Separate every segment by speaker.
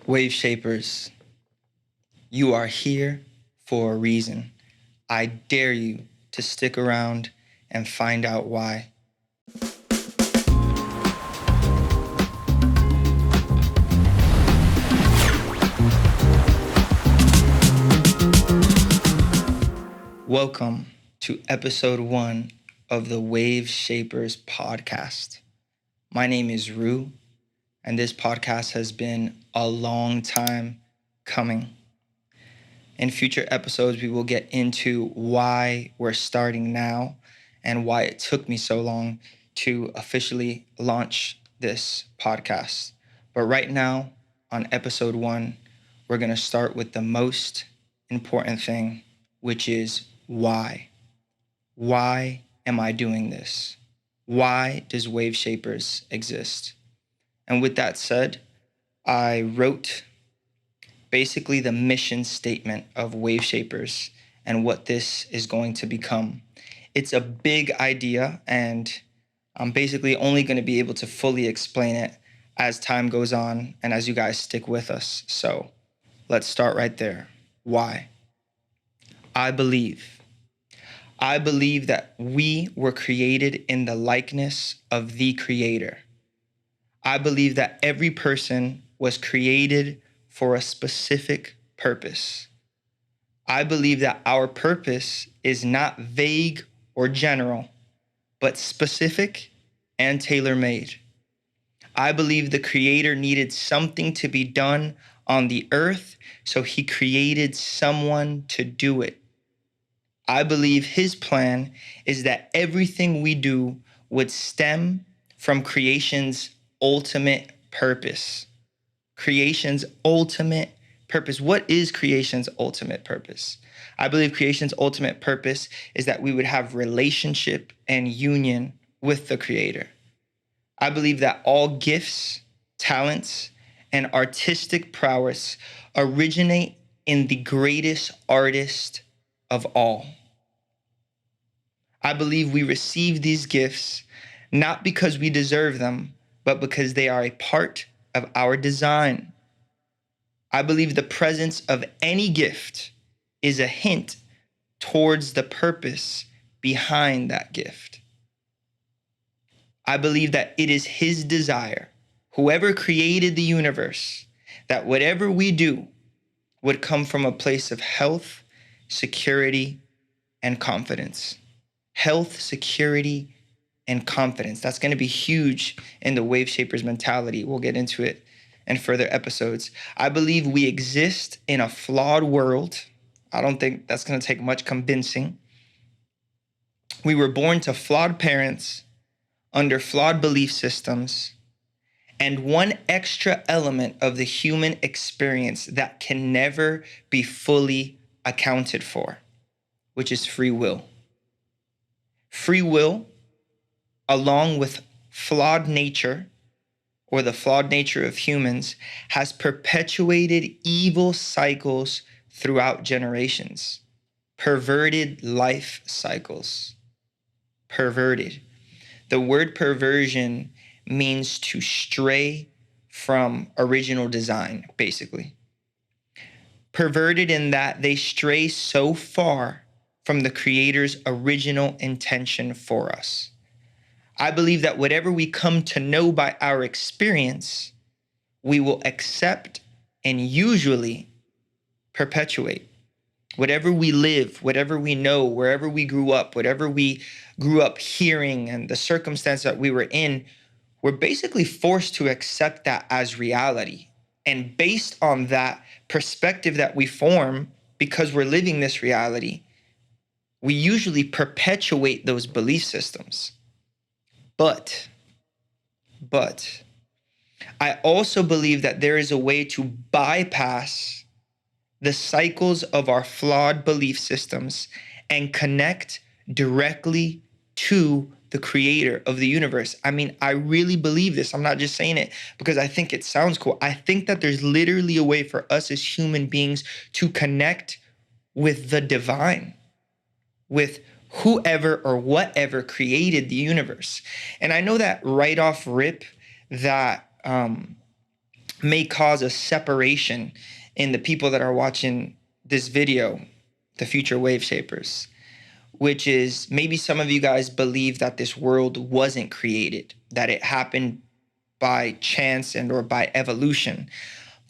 Speaker 1: Wave shapers, you are here for a reason. I dare you to stick around and find out why. Welcome to episode 1 of the Wave Shapers podcast. My name is Rue, and this podcast has been a long time coming. In future episodes, we will get into why we're starting now and why it took me so long to officially launch this podcast. But right now, on episode 1, we're going to start with the most important thing, which is why. Why am I doing this? Why does Wave Shapers exist? And with that said, I wrote basically the mission statement of Wave Shapers and what this is going to become. It's a big idea, and I'm basically only going to be able to fully explain it as time goes on and as you guys stick with us. So let's start right there. Why? I believe that we were created in the likeness of the Creator. I believe that every person was created for a specific purpose. I believe that our purpose is not vague or general, but specific and tailor-made. I believe the Creator needed something to be done on the earth, so He created someone to do it. I believe His plan is that everything we do would stem from creation's ultimate purpose. Creation's ultimate purpose. What is creation's ultimate purpose? I believe creation's ultimate purpose is that we would have relationship and union with the Creator. I believe that all gifts, talents, and artistic prowess originate in the greatest artist of all. I believe we receive these gifts not because we deserve them, but because they are a part of our design. I believe the presence of any gift is a hint towards the purpose behind that gift. I believe that it is His desire, whoever created the universe, that whatever we do would come from a place of health, security, and confidence. Health, security, and confidence. That's going to be huge in the Wave Shapers mentality. We'll get into it in further episodes. I believe we exist in a flawed world. I don't think that's going to take much convincing. We were born to flawed parents under flawed belief systems, and one extra element of the human experience that can never be fully accounted for, which is free will. Free will, along with flawed nature, or the flawed nature of humans, has perpetuated evil cycles throughout generations. Perverted life cycles. Perverted. The word perversion means to stray from original design, basically. Perverted in that they stray so far from the Creator's original intention for us. I believe that whatever we come to know by our experience, we will accept and usually perpetuate. Whatever we live, whatever we know, wherever we grew up, whatever we grew up hearing and the circumstance that we were in, we're basically forced to accept that as reality. And based on that perspective that we form, because we're living this reality, we usually perpetuate those belief systems. But I also believe that there is a way to bypass the cycles of our flawed belief systems and connect directly to the Creator of the universe. I mean, I really believe this. I'm not just saying it because I think it sounds cool. I think that there's literally a way for us as human beings to connect with the divine, with whoever or whatever created the universe. And I know that right off rip that may cause a separation in the people that are watching this video, the future wave shapers, which is maybe some of you guys believe that this world wasn't created, that it happened by chance and or by evolution.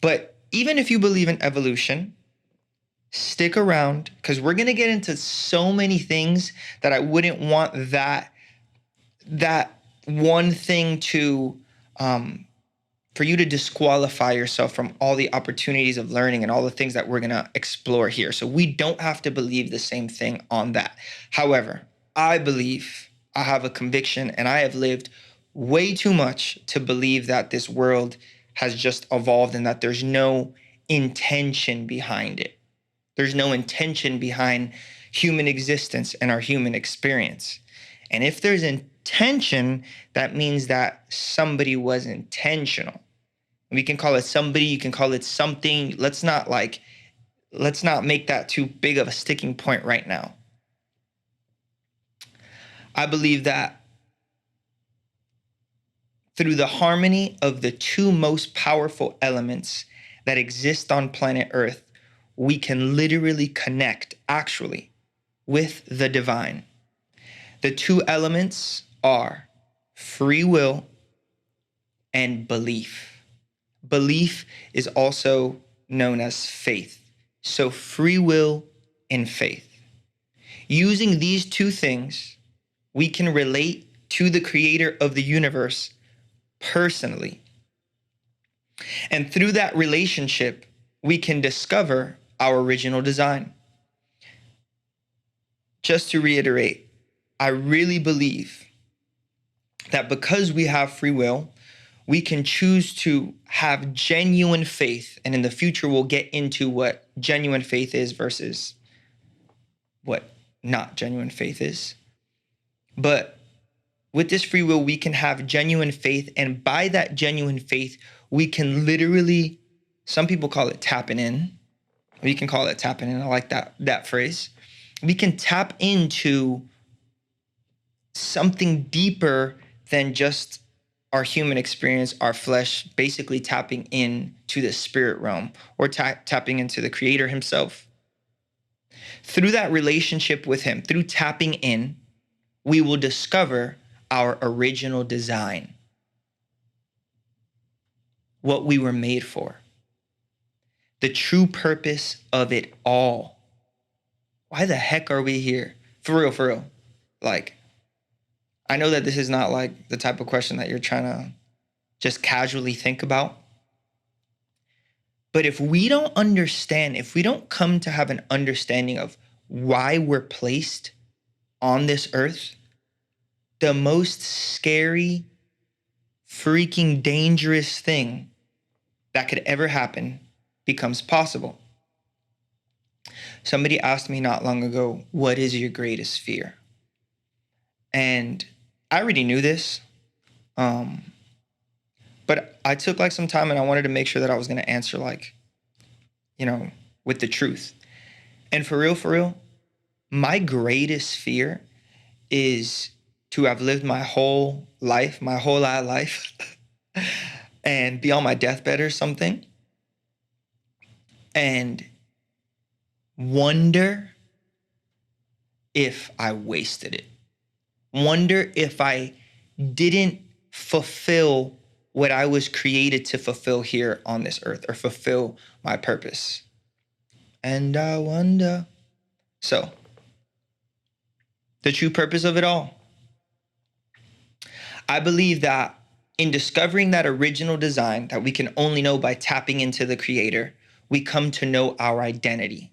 Speaker 1: But even if you believe in evolution, stick around, because we're going to get into so many things that I wouldn't want that one thing to for you to disqualify yourself from all the opportunities of learning and all the things that we're going to explore here. So we don't have to believe the same thing on that. However, I believe, I have a conviction, and I have lived way too much to believe that this world has just evolved and that there's no intention behind it. There's no intention behind human existence and our human experience. And if there's intention, that means that somebody was intentional. We can call it somebody, you can call it something. Let's not make that too big of a sticking point right now. I believe that through the harmony of the two most powerful elements that exist on planet Earth, we can literally connect actually with the divine. The two elements are free will and belief. Belief is also known as faith. So free will and faith. Using these two things, we can relate to the creator of the universe personally. And through that relationship, we can discover our original design. Just to reiterate, I really believe that because we have free will, we can choose to have genuine faith. And in the future, we'll get into what genuine faith is versus what not genuine faith is. But with this free will, we can have genuine faith. And by that genuine faith, we can literally, some people call it tapping in. We can call it tapping in. I like that phrase. We can tap into something deeper than just our human experience, our flesh, basically tapping into the spirit realm or tapping into the creator himself. Through that relationship with him, through tapping in, we will discover our original design, what we were made for, the true purpose of it all. Why the heck are we here? For real. Like, I know that this is not like the type of question that you're trying to just casually think about. But if we don't understand, if we don't come to have an understanding of why we're placed on this earth, the most scary, freaking dangerous thing that could ever happen becomes possible. Somebody asked me not long ago, what is your greatest fear? And I already knew this, but I took like some time and I wanted to make sure that I was going to answer with the truth. And for real, my greatest fear is to have lived my whole life, and be on my deathbed or something, and wonder if I wasted it. Wonder if I didn't fulfill what I was created to fulfill here on this earth, or fulfill my purpose. And I wonder. So, the true purpose of it all. I believe that in discovering that original design that we can only know by tapping into the creator, we come to know our identity.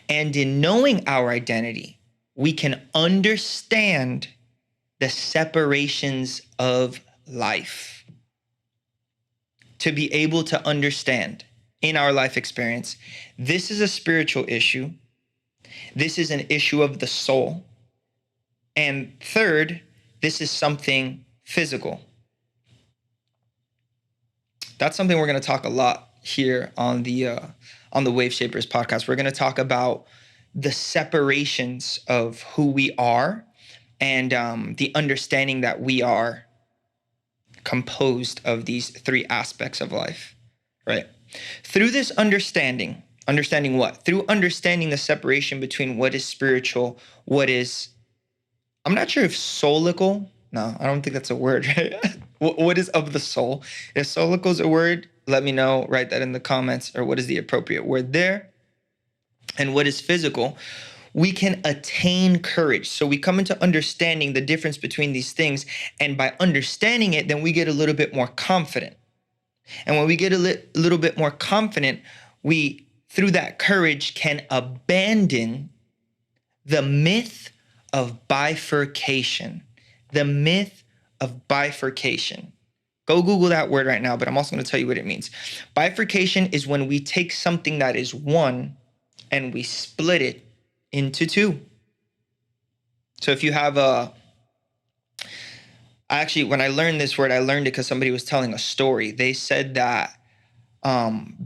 Speaker 1: And in knowing our identity, we can understand the separations of life. To be able to understand in our life experience, this is a spiritual issue. This is an issue of the soul. And third, this is something physical. That's something we're going to talk a lot here on the Wave Shapers podcast. We're going to talk about the separations of who we are and the understanding that we are composed of these three aspects of life. right? Through this understanding what? Through understanding the separation between what is spiritual, what is, I'm not sure if soulical. No, I don't think that's a word, right? What is of the soul? If soulical is a word, let me know, write that in the comments, or what is the appropriate word there? And what is physical? We can attain courage. So we come into understanding the difference between these things. And by understanding it, then we get a little bit more confident. And when we get a little bit more confident, we, through that courage, can abandon the myth of bifurcation. The myth of bifurcation. Go Google that word right now, but I'm also going to tell you what it means. Bifurcation is when we take something that is one and we split it into two. So if you have actually, when I learned this word, I learned it because somebody was telling a story. They said that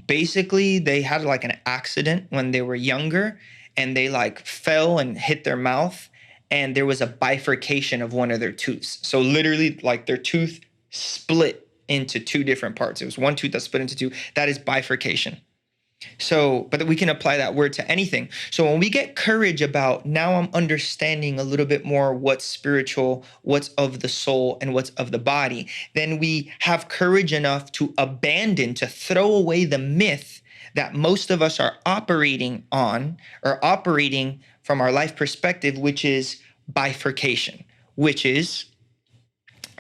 Speaker 1: basically they had like an accident when they were younger, and they like fell and hit their mouth, and there was a bifurcation of one of their tooths. So literally like their tooth split into two different parts. It was one tooth that split into two. That is bifurcation. So, but we can apply that word to anything. So when we get courage about, now I'm understanding a little bit more what's spiritual, what's of the soul, and what's of the body, then we have courage enough to abandon, to throw away the myth that most of us are operating on, or operating from our life perspective, which is bifurcation, which is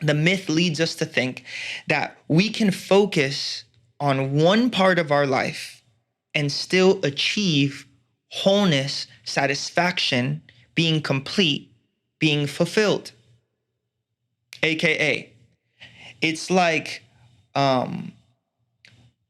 Speaker 1: the myth leads us to think that we can focus on one part of our life and still achieve wholeness, satisfaction, being complete, being fulfilled. AKA, it's like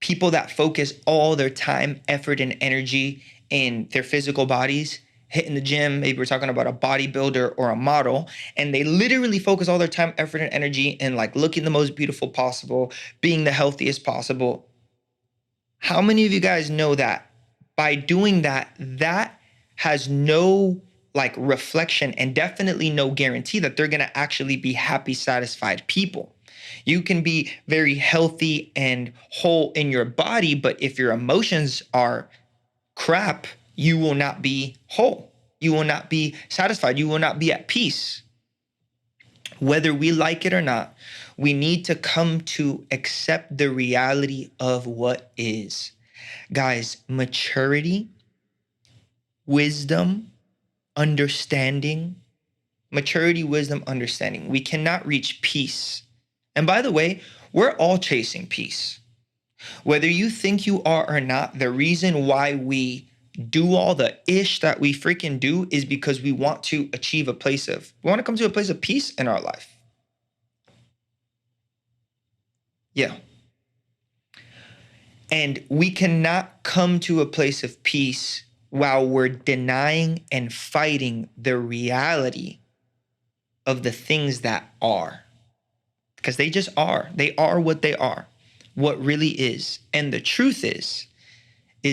Speaker 1: people that focus all their time, effort, and energy in their physical bodies, hitting the gym. Maybe we're talking about a bodybuilder or a model, and they literally focus all their time, effort, and energy in like looking the most beautiful possible, being the healthiest possible. How many of you guys know that by doing that, that has no like reflection and definitely no guarantee that they're going to actually be happy, satisfied people? You can be very healthy and whole in your body, but if your emotions are crap, you will not be whole. You will not be satisfied. You will not be at peace. Whether we like it or not, we need to come to accept the reality of what is. Guys, maturity, wisdom, understanding, maturity, wisdom, understanding. We cannot reach peace. And by the way, we're all chasing peace. Whether you think you are or not, the reason why we do all the ish that we freaking do is because we want to achieve we want to come to a place of peace in our life. Yeah. And we cannot come to a place of peace while we're denying and fighting the reality of the things that are. Because they just are. They are what they are, what really is. And the truth is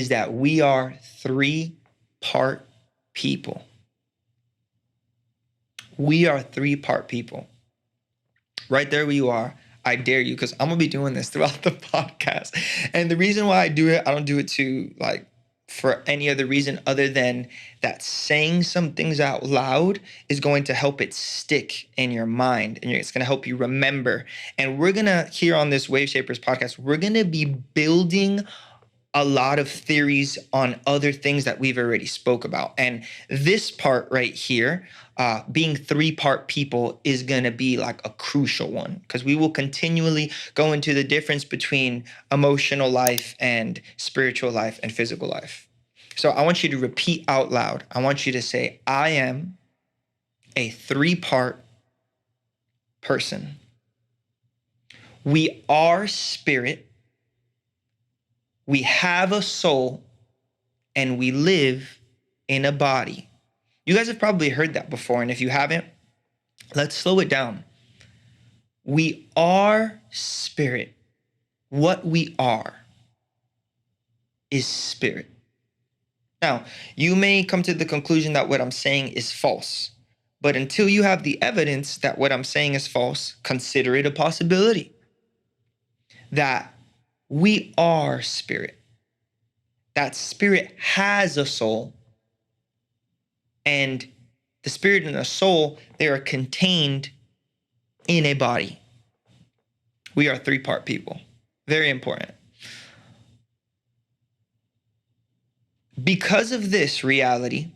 Speaker 1: that we are 3-part people. We are 3-part people. Right there where you are, I dare you, because I'm going to be doing this throughout the podcast. And the reason why I do it, I don't do it to like for any other reason other than that saying some things out loud is going to help it stick in your mind, and it's going to help you remember. And we're going to, here on this Wave Shapers podcast, we're going to be building a lot of theories on other things that we've already spoke about. And this part right here, being 3-part people, is going to be like a crucial one, because we will continually go into the difference between emotional life and spiritual life and physical life. So I want you to repeat out loud. I want you to say, I am a 3-part person. We are spirit. We have a soul, and we live in a body. You guys have probably heard that before, and if you haven't, let's slow it down. We are spirit. What we are is spirit. Now, you may come to the conclusion that what I'm saying is false, but until you have the evidence that what I'm saying is false, consider it a possibility that We are spirit. That spirit has a soul, and the spirit and the soul, they are contained in a body. We are 3-part people. Very important. Because of this reality,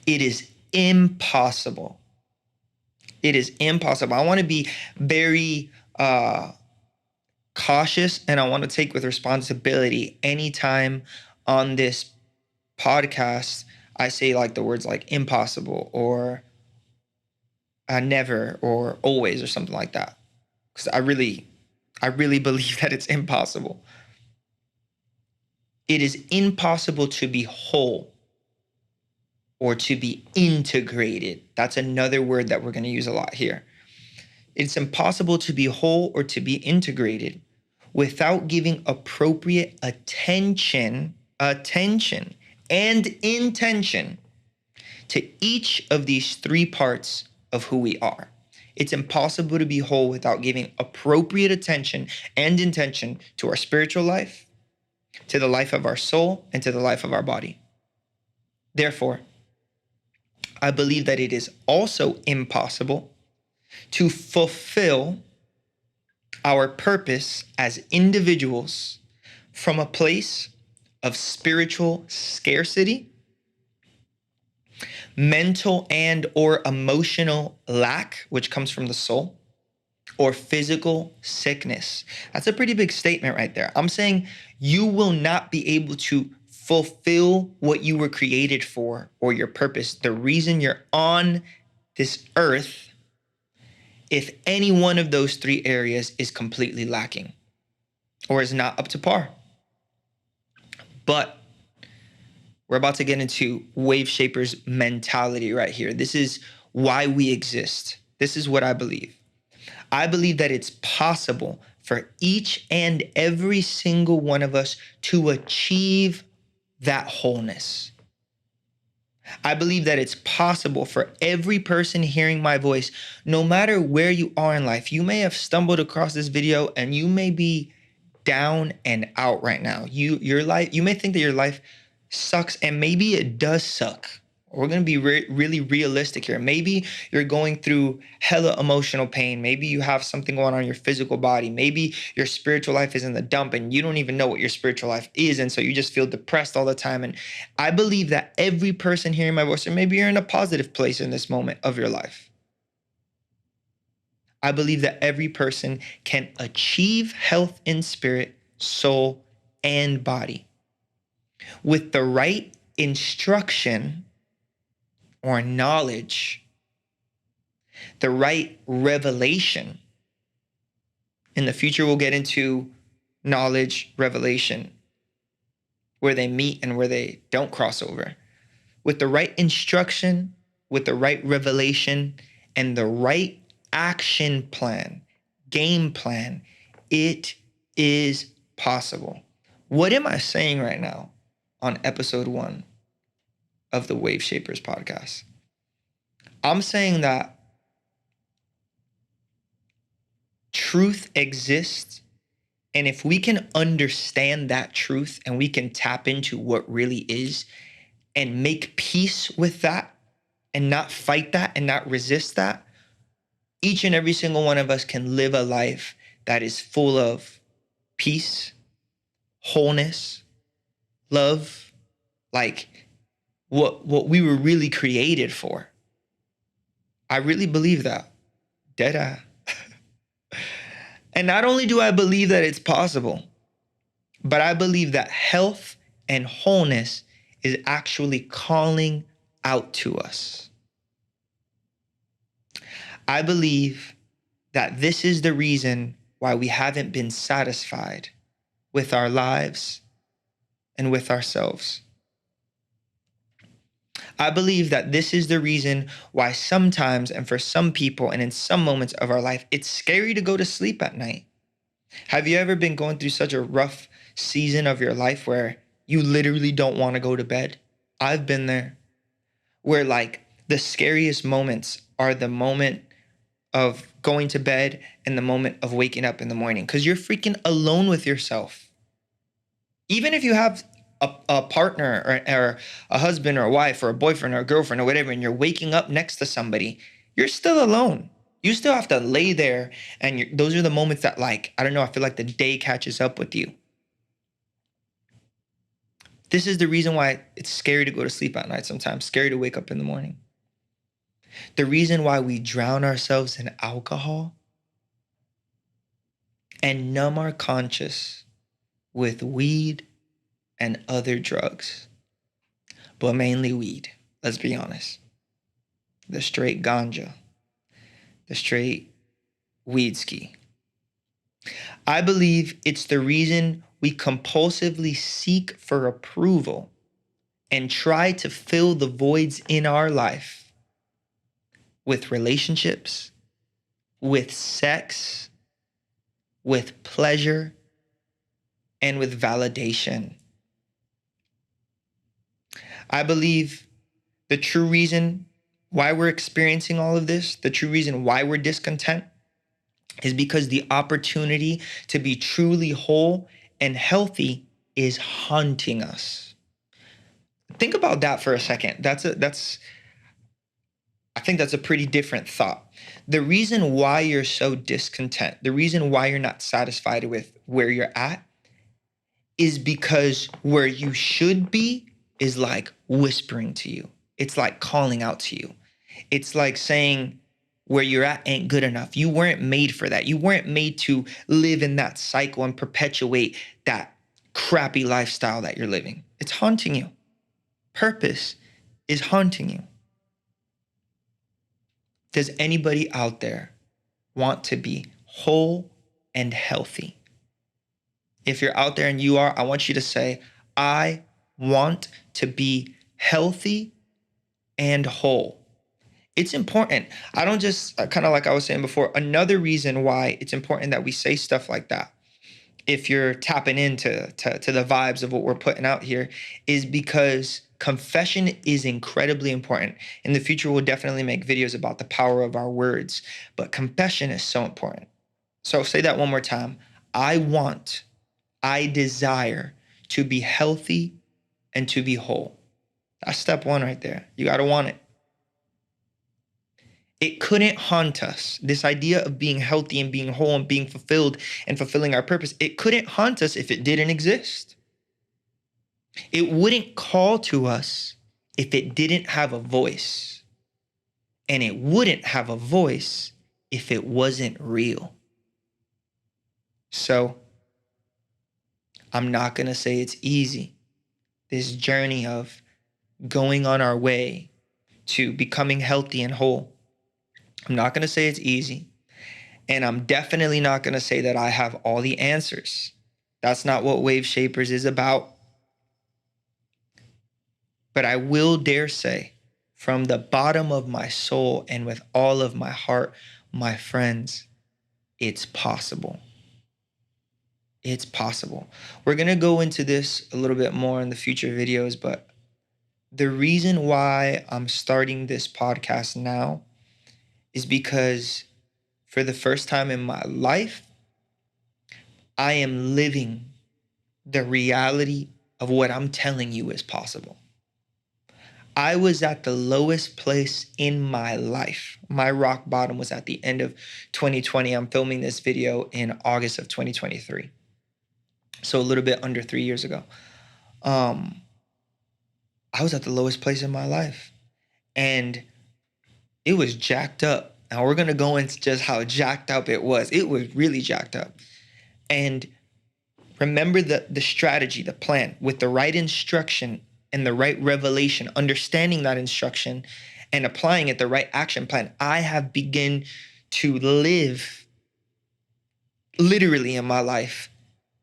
Speaker 1: it is impossible. It is impossible. I want to be very cautious, and I want to take with responsibility anytime on this podcast I say like the words like impossible or never or always or something like that, because I really believe that it's impossible. It is impossible to be whole or to be integrated. That's another word that we're going to use a lot here. It's impossible to be whole or to be integrated without giving appropriate attention and intention to each of these 3 parts of who we are. It's impossible to be whole without giving appropriate attention and intention to our spiritual life, to the life of our soul, and to the life of our body. Therefore, I believe that it is also impossible to fulfill our purpose as individuals from a place of spiritual scarcity, mental and or emotional lack, which comes from the soul, or physical sickness. That's a pretty big statement right there. I'm saying you will not be able to fulfill what you were created for or your purpose, the reason you're on this earth, if any one of those 3 areas is completely lacking or is not up to par. But we're about to get into Wave Shapers mentality right here. This is why we exist. This is what I believe. I believe that it's possible for each and every single one of us to achieve that wholeness. I believe that it's possible for every person hearing my voice, no matter where you are in life. You may have stumbled across this video and you may be down and out right now. You may think that your life sucks, and maybe it does suck. We're going to be really realistic here. Maybe you're going through hella emotional pain. Maybe you have something going on in your physical body. Maybe your spiritual life is in the dump and you don't even know what your spiritual life is. And so you just feel depressed all the time. And I believe that every person hearing my voice, or maybe you're in a positive place in this moment of your life, I believe that every person can achieve health in spirit, soul, and body with the right instruction or knowledge, the right revelation. In the future, we'll get into knowledge, revelation, where they meet and where they don't cross over. With the right instruction, with the right revelation, and the right action plan, game plan, it is possible. What am I saying right now on episode 1 of the Wave Shapers podcast? I'm saying that truth exists, and if we can understand that truth and we can tap into what really is and make peace with that and not fight that and not resist that, each and every single one of us can live a life that is full of peace, wholeness, love, like what we were really created for. I really believe that. Dead-eye. And not only do I believe that it's possible, but I believe that health and wholeness is actually calling out to us. I believe that this is the reason why we haven't been satisfied with our lives and with ourselves. I believe that this is the reason why sometimes, and for some people, and in some moments of our life, it's scary to go to sleep at night. Have you ever been going through such a rough season of your life where you literally don't want to go to bed? I've been there, where like the scariest moments are the moment of going to bed and the moment of waking up in the morning, because you're freaking alone with yourself. Even if you have a partner or a husband or a wife or a boyfriend or a girlfriend or whatever, and you're waking up next to somebody, you're still alone. You still have to lay there, and those are the moments that, like, I don't know, I feel like the day catches up with you. This is the reason why it's scary to go to sleep at night sometimes, scary to wake up in the morning. The reason why we drown ourselves in alcohol and numb our conscience with weed and other drugs, but mainly weed, let's be honest. The straight ganja, the straight weed ski. I believe it's the reason we compulsively seek for approval and try to fill the voids in our life with relationships, with sex, with pleasure, and with validation. I believe the true reason why we're experiencing all of this, the true reason why we're discontent, is because the opportunity to be truly whole and healthy is haunting us. Think about that for a second. I think that's a pretty different thought. The reason why you're so discontent, the reason why you're not satisfied with where you're at, is because where you should be is like whispering to you. It's like calling out to you. It's like saying where you're at ain't good enough. You weren't made for that. You weren't made to live in that cycle and perpetuate that crappy lifestyle that you're living. It's haunting you. Purpose is haunting you. Does anybody out there want to be whole and healthy? If you're out there and you are, I want you to say, I want to be healthy and whole. It's important. I don't just, kind of like I was saying before, another reason why it's important that we say stuff like that, if you're tapping into the vibes of what we're putting out here, is because confession is incredibly important. In the future, we'll definitely make videos about the power of our words, but confession is so important. So say that one more time. I desire to be healthy and to be whole. That's step one right there. You got to want it. It couldn't haunt us. This idea of being healthy and being whole and being fulfilled and fulfilling our purpose, it couldn't haunt us if it didn't exist. It wouldn't call to us if it didn't have a voice. And it wouldn't have a voice if it wasn't real. So I'm not going to say it's easy. This journey of going on our way to becoming healthy and whole, I'm not going to say it's easy. And I'm definitely not going to say that I have all the answers. That's not what Wave Shapers is about. But I will dare say, from the bottom of my soul and with all of my heart, my friends, it's possible. It's possible. We're going to go into this a little bit more in the future videos, but the reason why I'm starting this podcast now is because for the first time in my life, I am living the reality of what I'm telling you is possible. I was at the lowest place in my life. My rock bottom was at the end of 2020. I'm filming this video in August of 2023. So a little bit under 3 years ago. I was at the lowest place in my life. And it was jacked up. And we're going to go into just how jacked up it was. It was really jacked up. And remember the strategy, the plan, with the right instruction and the right revelation, understanding that instruction and applying it, the right action plan. I have begun to live literally in my life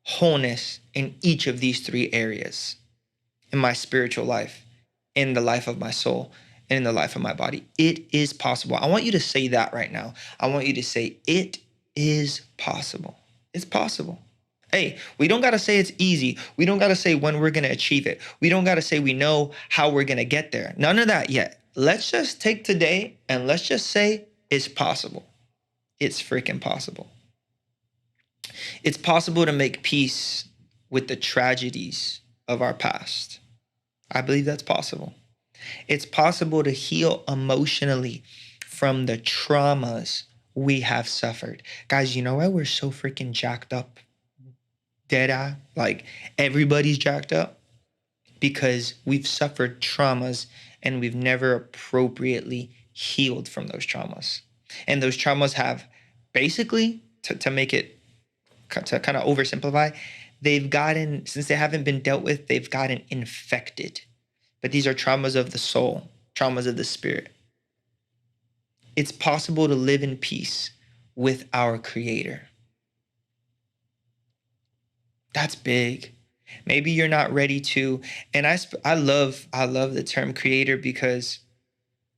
Speaker 1: wholeness in each of these three areas, in my spiritual life, in the life of my soul, and in the life of my body. It is possible. I want you to say that right now. I want you to say, it is possible. It's possible. Hey, we don't got to say it's easy. We don't got to say when we're going to achieve it. We don't got to say we know how we're going to get there. None of that yet. Let's just take today and let's just say it's possible. It's freaking possible. It's possible to make peace with the tragedies of our past. I believe that's possible. It's possible to heal emotionally from the traumas we have suffered. Guys, you know why we're so freaking jacked up? Dead eye? Like everybody's jacked up? Because we've suffered traumas and we've never appropriately healed from those traumas. And those traumas have basically, to make it, to kind of oversimplify, they've gotten, since they haven't been dealt with, they've gotten infected. But these are traumas of the soul, traumas of the spirit. It's possible to live in peace with our Creator. That's big. Maybe you're not ready to, and I love the term creator because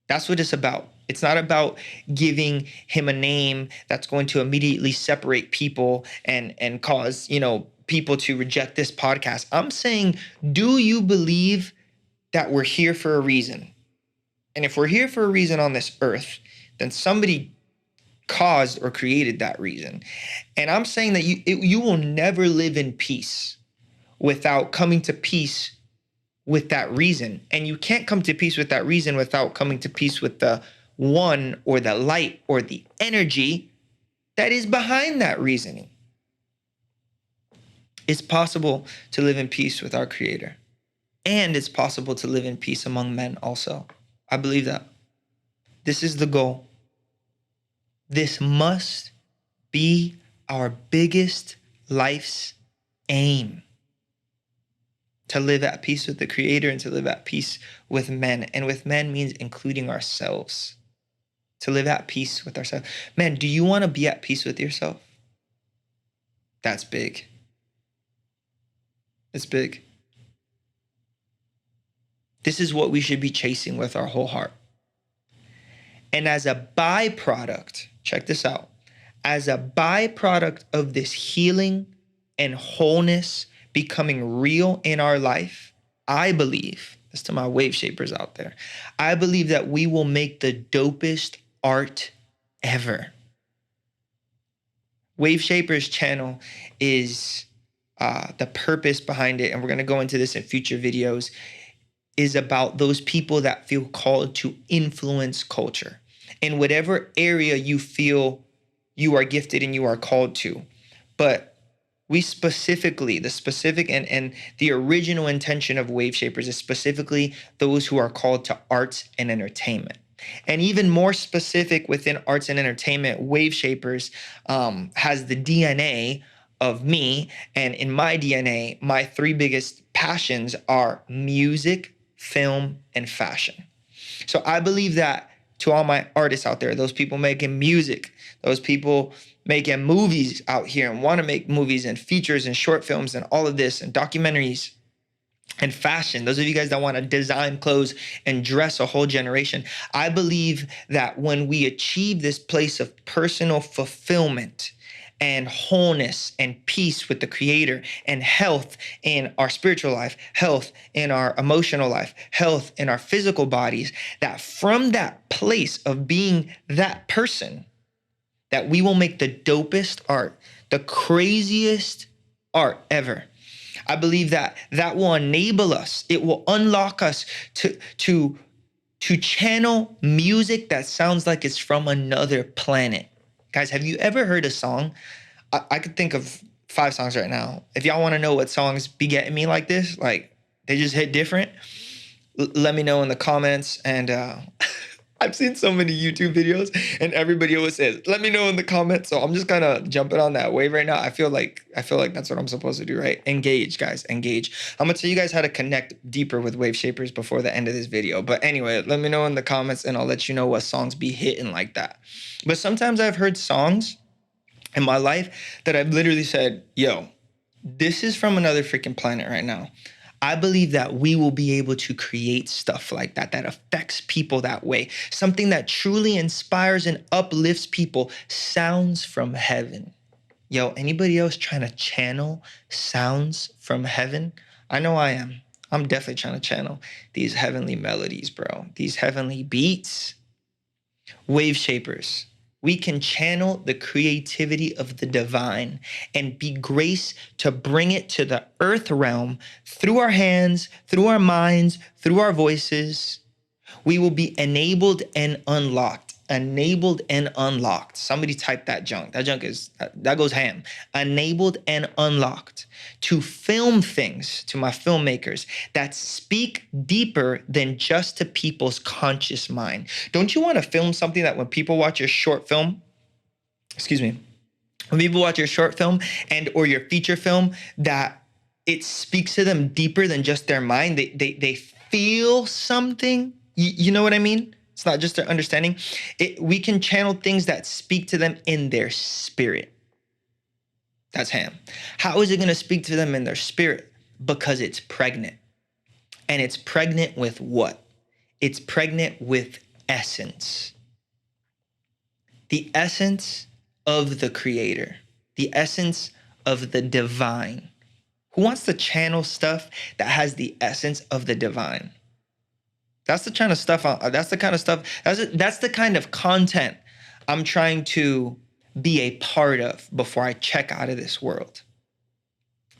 Speaker 1: that's what it's about. It's not about giving him a name that's going to immediately separate people and cause, people to reject this podcast. I'm saying, do you believe that we're here for a reason? And if we're here for a reason on this earth, then somebody caused or created that reason. And I'm saying that you will never live in peace without coming to peace with that reason. And you can't come to peace with that reason without coming to peace with the one or the light or the energy that is behind that reasoning. It's possible to live in peace with our Creator. And it's possible to live in peace among men also. I believe that. This is the goal. This must be our biggest life's aim. To live at peace with the Creator and to live at peace with men. And with men means including ourselves. To live at peace with ourselves. Man, do you want to be at peace with yourself? That's big. It's big. This is what we should be chasing with our whole heart. And as a byproduct, check this out, as a byproduct of this healing and wholeness becoming real in our life, I believe, this to my wave shapers out there, I believe that we will make the dopest art ever. Wave Shapers channel is the purpose behind it, and we're going to go into this in future videos, is about those people that feel called to influence culture in whatever area you feel you are gifted and you are called to. But we specifically, the specific and the original intention of Wave Shapers is specifically those who are called to arts and entertainment. And even more specific within arts and entertainment, Wave Shapers has the DNA of me. And in my DNA, my three biggest passions are music, film, and fashion. So I believe that to all my artists out there, those people making music, those people making movies out here and want to make movies and features and short films and all of this and documentaries and fashion, those of you guys that want to design clothes and dress a whole generation, I believe that when we achieve this place of personal fulfillment and wholeness and peace with the Creator and health in our spiritual life, health in our emotional life, health in our physical bodies, that from that place of being that person, that we will make the dopest art, the craziest art ever. I believe that that will enable us. It will unlock us to channel music that sounds like it's from another planet. Guys, have you ever heard a song? I could think of 5 songs right now. If y'all want to know what songs be getting me like this, like they just hit different, let me know in the comments. And I've seen so many YouTube videos and everybody always says, let me know in the comments. So I'm just kind of jumping on that wave right now. I feel like that's what I'm supposed to do, right? Engage, guys, engage. I'm gonna tell you guys how to connect deeper with Wave Shapers before the end of this video. But anyway, let me know in the comments and I'll let you know what songs be hitting like that. But sometimes I've heard songs in my life that I've literally said, yo, this is from another freaking planet right now. I believe that we will be able to create stuff like that, that affects people that way. Something that truly inspires and uplifts people, sounds from heaven. Yo, anybody else trying to channel sounds from heaven? I know I am. I'm definitely trying to channel these heavenly melodies, bro. These heavenly beats. Wave Shapers. we can channel the creativity of the divine and be graced to bring it to the earth realm through our hands, through our minds, through our voices. We will be enabled and unlocked. Enabled and unlocked. Somebody type that junk. That junk is, that goes ham. Enabled and unlocked to film things, to my filmmakers, that speak deeper than just to people's conscious mind. Don't you want to film something that when people watch your short film, when people watch your short film and or your feature film, that it speaks to them deeper than just their mind? They feel something. You know what I mean? It's not just their understanding. We can channel things that speak to them in their spirit. That's ham. How is it going to speak to them in their spirit? Because it's pregnant. And it's pregnant with what? It's pregnant with essence. The essence of the creator. The essence of the divine. Who wants to channel stuff that has the essence of the divine? That's the kind of stuff, that's the kind of content I'm trying to be a part of before I check out of this world.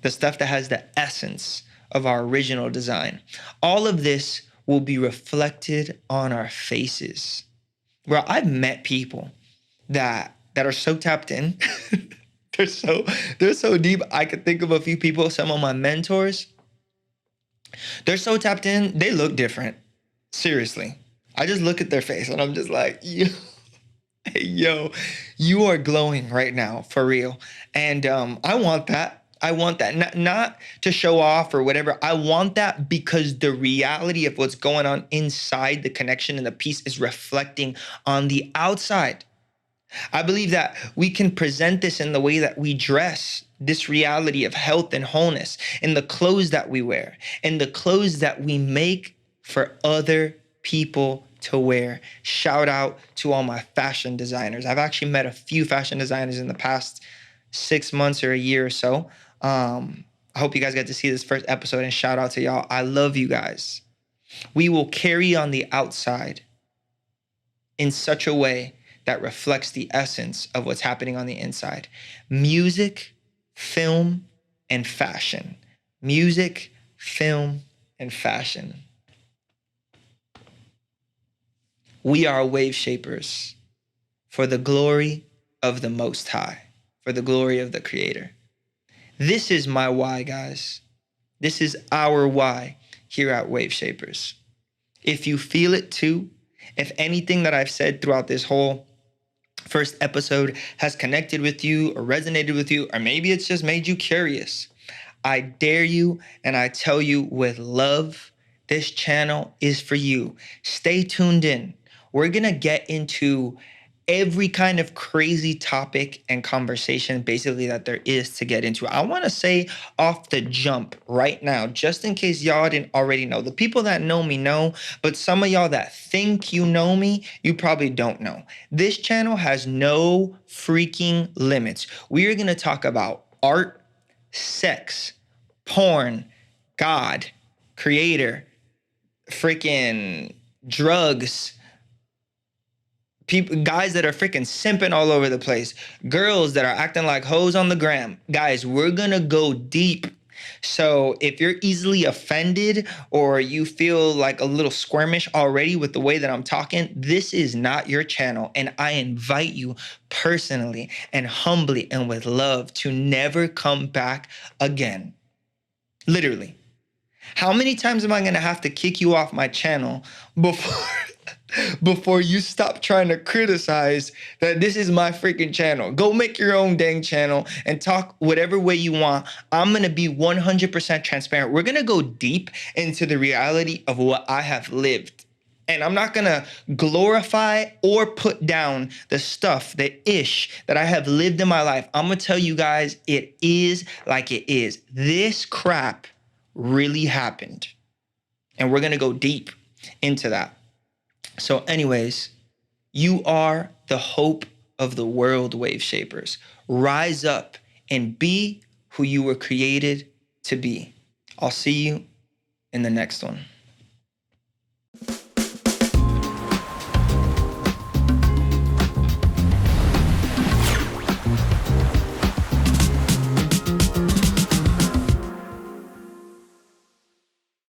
Speaker 1: The stuff that has the essence of our original design. All of this will be reflected on our faces. Bro, I've met people that are so tapped in. they're so deep. I could think of a few people, some of my mentors. They're so tapped in, they look different. Seriously. I just look at their face and I'm just like, yo, you are glowing right now, for real. And I want that. I want that. Not to show off or whatever. I want that because the reality of what's going on inside, the connection and the peace, is reflecting on the outside. I believe that we can present this in the way that we dress, this reality of health and wholeness, in the clothes that we wear, in the clothes that we make for other people to wear. Shout out to all my fashion designers. I've actually met a few fashion designers in the past 6 months or a year or so. I hope you guys get to see this first episode, and shout out to y'all. I love you guys. We will carry on the outside in such a way that reflects the essence of what's happening on the inside. Music, film, and fashion. Music, film, and fashion. We are wave shapers for the glory of the Most High, for the glory of the Creator. This is my why, guys. This is our why here at Wave Shapers. If you feel it too, if anything that I've said throughout this whole first episode has connected with you or resonated with you, or maybe it's just made you curious, I dare you and I tell you with love, this channel is for you. Stay tuned in. We're going to get into every kind of crazy topic and conversation basically that there is to get into. I want to say off the jump right now, just in case y'all didn't already know. The people that know me know, but some of y'all that think you know me, you probably don't know. This channel has no freaking limits. We are going to talk about art, sex, porn, God, creator, freaking drugs, people, guys that are freaking simping all over the place, girls that are acting like hoes on the gram. Guys, we're gonna go deep. So if you're easily offended or you feel like a little squirmish already with the way that I'm talking, this is not your channel. And I invite you personally and humbly and with love to never come back again. Literally. How many times am I gonna have to kick you off my channel before you stop trying to criticize that this is my freaking channel? Go make your own dang channel and talk whatever way you want. I'm gonna be 100% transparent. We're gonna go deep into the reality of what I have lived. And I'm not gonna glorify or put down the stuff, the ish that I have lived in my life. I'm gonna tell you guys, it is like it is. This crap really happened. And we're gonna go deep into that. So anyways, you are the hope of the world, Wave Shapers. Rise up and be who you were created to be. I'll see you in the next one.